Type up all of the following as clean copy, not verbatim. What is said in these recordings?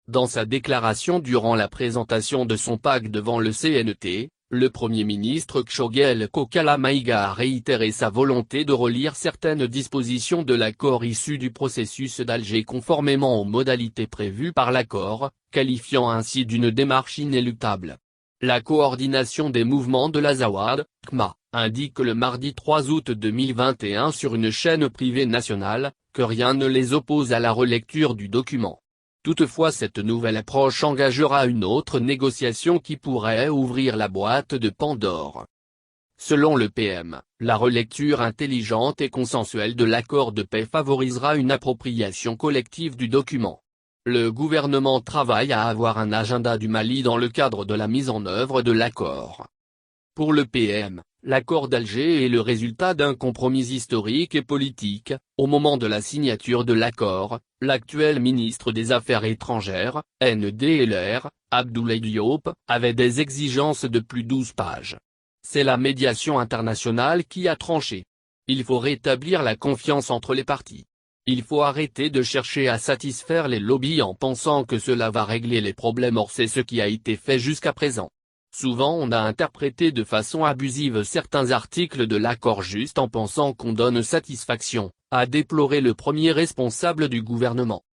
Dans sa déclaration durant la présentation de son PAC devant le CNT, le Premier ministre Kshogel Kokala Maïga a réitéré sa volonté de relire certaines dispositions de l'accord issu du processus d'Alger conformément aux modalités prévues par l'accord, qualifiant ainsi d'une démarche inéluctable. La coordination des mouvements de l'Azawad, CMA, indique le mardi 3 août 2021 sur une chaîne privée nationale, que rien ne les oppose à la relecture du document. Toutefois, cette nouvelle approche engagera une autre négociation qui pourrait ouvrir la boîte de Pandore. Selon le PM, la relecture intelligente et consensuelle de l'accord de paix favorisera une appropriation collective du document. Le gouvernement travaille à avoir un agenda du Mali dans le cadre de la mise en œuvre de l'accord. Pour le PM, l'accord d'Alger est le résultat d'un compromis historique et politique. Au moment de la signature de l'accord, l'actuel ministre des Affaires étrangères, NDLR, Abdoulaye Diop, avait des exigences de plus 12 pages. C'est la médiation internationale qui a tranché. Il faut rétablir la confiance entre les parties. Il faut arrêter de chercher à satisfaire les lobbies en pensant que cela va régler les problèmes, or c'est ce qui a été fait jusqu'à présent. Souvent on a interprété de façon abusive certains articles de l'accord juste en pensant qu'on donne satisfaction, a déploré le premier responsable du gouvernement.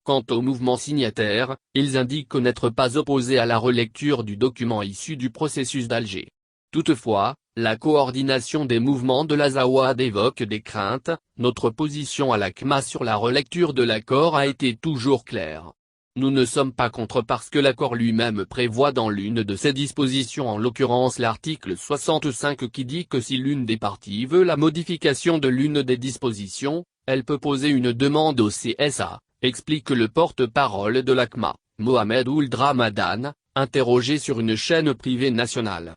Quant au mouvement signataire, ils indiquent n'être pas opposés à la relecture du document issu du processus d'Alger. Toutefois, la coordination des mouvements de l'Azawad évoque des craintes. Notre position à la CMA sur la relecture de l'accord a été toujours claire. Nous ne sommes pas contre parce que l'accord lui-même prévoit dans l'une de ses dispositions, en l'occurrence l'article 65, qui dit que si l'une des parties veut la modification de l'une des dispositions, elle peut poser une demande au CSA, explique le porte-parole de la CMA, Mohamed Ould Ramadan, interrogé sur une chaîne privée nationale.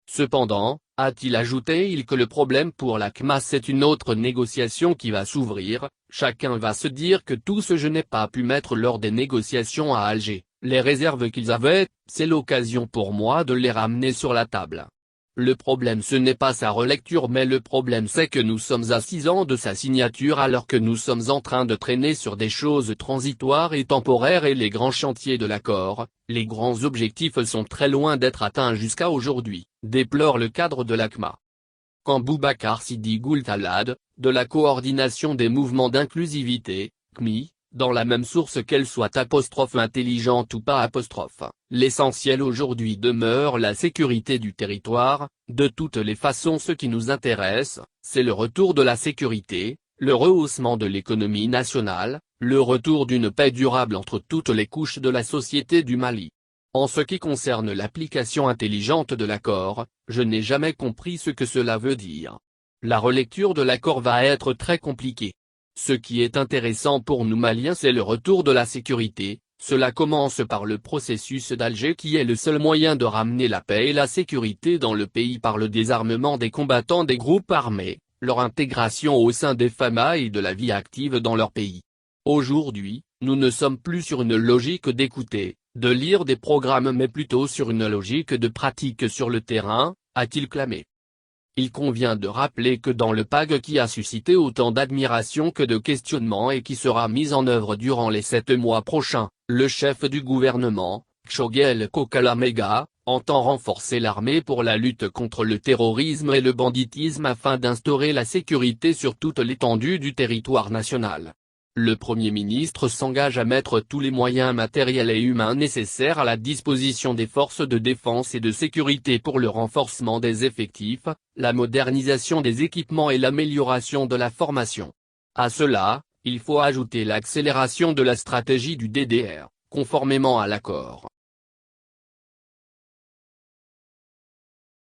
Cependant, a-t-il ajouté que le problème pour la CMA c'est une autre négociation qui va s'ouvrir, chacun va se dire que tout ce que je n'ai pas pu mettre lors des négociations à Alger, les réserves qu'ils avaient, c'est l'occasion pour moi de les ramener sur la table. Le problème ce n'est pas sa relecture mais le problème c'est que nous sommes à 6 ans de sa signature alors que nous sommes en train de traîner sur des choses transitoires et temporaires et les grands chantiers de l'accord, les grands objectifs sont très loin d'être atteints jusqu'à aujourd'hui, déplore le cadre de la CMA. Quand Boubacar Sidi Goultalad, de la coordination des mouvements d'inclusivité, CMI, dans la même source qu'elle soit intelligente ou pas l'essentiel aujourd'hui demeure la sécurité du territoire. De toutes les façons ce qui nous intéresse, c'est le retour de la sécurité, le rehaussement de l'économie nationale, le retour d'une paix durable entre toutes les couches de la société du Mali. En ce qui concerne l'application intelligente de l'accord, je n'ai jamais compris ce que cela veut dire. La relecture de l'accord va être très compliquée. Ce qui est intéressant pour nous Maliens c'est le retour de la sécurité. Cela commence par le processus d'Alger qui est le seul moyen de ramener la paix et la sécurité dans le pays par le désarmement des combattants des groupes armés, leur intégration au sein des FAMA et de la vie active dans leur pays. Aujourd'hui, nous ne sommes plus sur une logique d'écouter, de lire des programmes mais plutôt sur une logique de pratique sur le terrain, a-t-il clamé. Il convient de rappeler que dans le PAC qui a suscité autant d'admiration que de questionnements et qui sera mis en œuvre durant les 7 mois prochains, le chef du gouvernement, Kshogel Kokala Maïga, entend renforcer l'armée pour la lutte contre le terrorisme et le banditisme afin d'instaurer la sécurité sur toute l'étendue du territoire national. Le Premier ministre s'engage à mettre tous les moyens matériels et humains nécessaires à la disposition des forces de défense et de sécurité pour le renforcement des effectifs, la modernisation des équipements et l'amélioration de la formation. À cela, il faut ajouter l'accélération de la stratégie du DDR, conformément à l'accord.